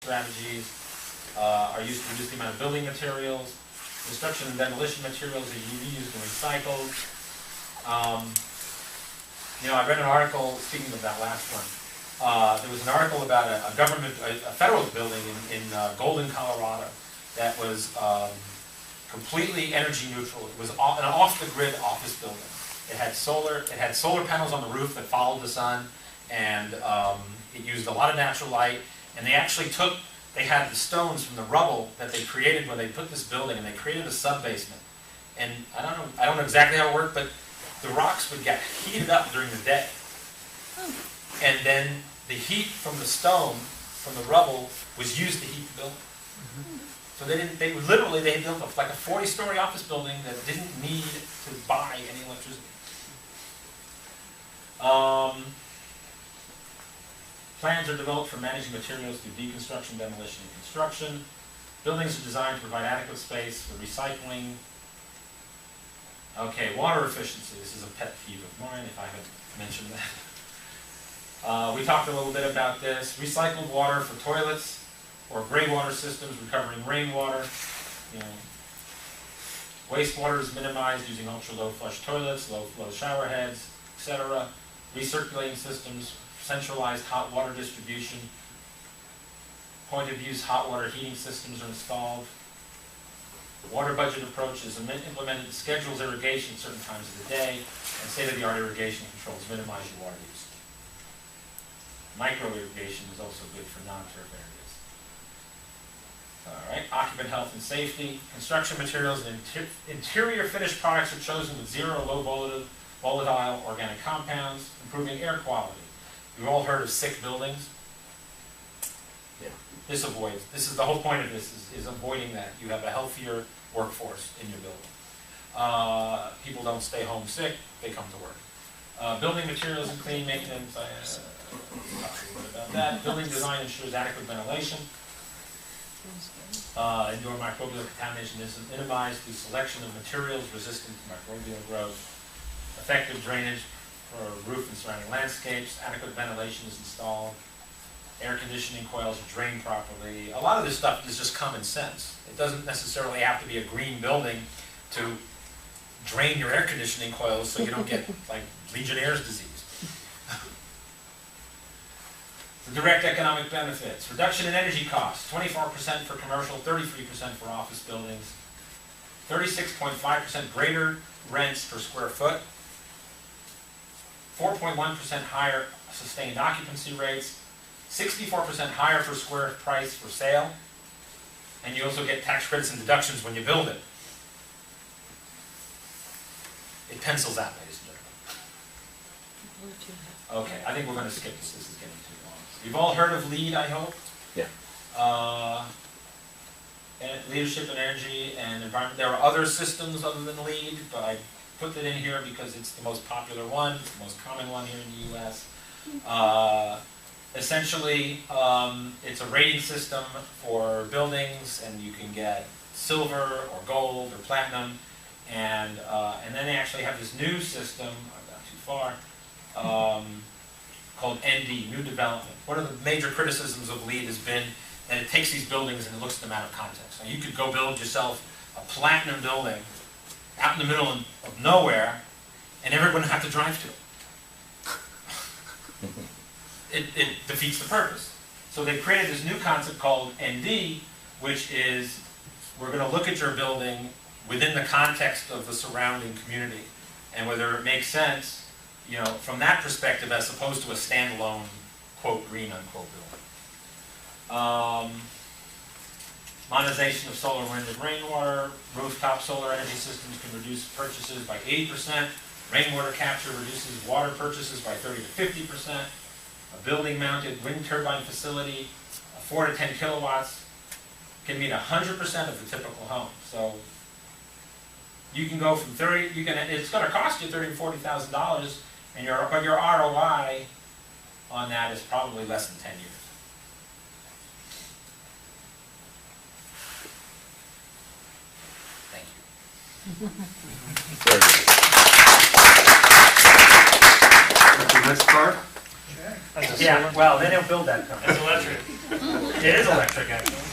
strategies are used to reduce the amount of building materials. Construction and demolition materials are reused and recycled. I read an article, speaking of that last one, there was an article about a federal building in Golden, Colorado that was completely energy neutral. It was an off-the-grid office building. It had solar panels on the roof that followed the sun, and it used a lot of natural light. And they actually they had the stones from the rubble that they created when they put this building, and they created a sub-basement. And I don't know exactly how it worked, but the rocks would get heated up during the day. And then the heat from the stone, from the rubble, was used to heat the building. So they built like a 40-story office building that didn't need to buy any electricity. Plans are developed for managing materials through deconstruction, demolition, and construction. Buildings are designed to provide adequate space for recycling. Okay, water efficiency. This is a pet peeve of mine, if I haven't mentioned that. We talked a little bit about this. Recycled water for toilets or gray water systems recovering rainwater. Wastewater is minimized using ultra-low flush toilets, low flow shower heads, etc. Recirculating systems, centralized hot water distribution. Point-of-use hot water heating systems are installed. The water budget approach is implemented, schedules irrigation at certain times of the day, and state-of-the-art irrigation controls minimize your water use. Micro-irrigation is also good for non-turf areas. All right, occupant health and safety. Construction materials and interior finished products are chosen with zero low volatile organic compounds, improving air quality. You've all heard of sick buildings. Yeah. This is the whole point of this, is avoiding that. You have a healthier workforce in your building. People don't stay home sick, they come to work. Building materials and clean maintenance, talked a little bit about that. Building design ensures adequate ventilation. Indoor microbial contamination is minimized through selection of materials resistant to microbial growth. Effective drainage for roof and surrounding landscapes. Adequate ventilation is installed. Air conditioning coils are drained properly. A lot of this stuff is just common sense. It doesn't necessarily have to be a green building to drain your air conditioning coils so you don't get like Legionnaire's disease. The direct economic benefits. Reduction in energy costs, 24% for commercial, 33% for office buildings. 36.5% greater rents per square foot. 4.1% higher sustained occupancy rates. 64% higher per square price for sale. And you also get tax credits and deductions when you build it. It pencils out, ladies and gentlemen. Okay, I think we're going to skip this. This is getting too long. You've all heard of LEED, I hope? Yeah. Leadership in energy and environment. There are other systems other than LEED, but I put that in here because it's the most popular one. It's the most common one here in the U.S. Essentially, it's a rating system for buildings, and you can get silver or gold or platinum. And then they actually have this new system, I've gone too far, called ND, New Development. One of the major criticisms of LEED has been that it takes these buildings and it looks at them out of context. Now, you could go build yourself a platinum building out in the middle of nowhere, and everyone would have to drive to it. It defeats the purpose. So they created this new concept called ND, which is we're going to look at your building within the context of the surrounding community, and whether it makes sense, from that perspective, as opposed to a standalone, quote, green, unquote, building. Monetization of solar, wind, and rainwater. Rooftop solar energy systems can reduce purchases by 80%. Rainwater capture reduces water purchases by 30 to 50%. A building-mounted wind turbine facility, 4 to 10 kilowatts, can meet 100% of the typical home. So you can go from it's going to cost you $30,000 to $40,000, but your ROI on that is probably less than 10 years. Thank you. The next part? Yeah, well, then he'll build that company. That's electric. It is electric, actually.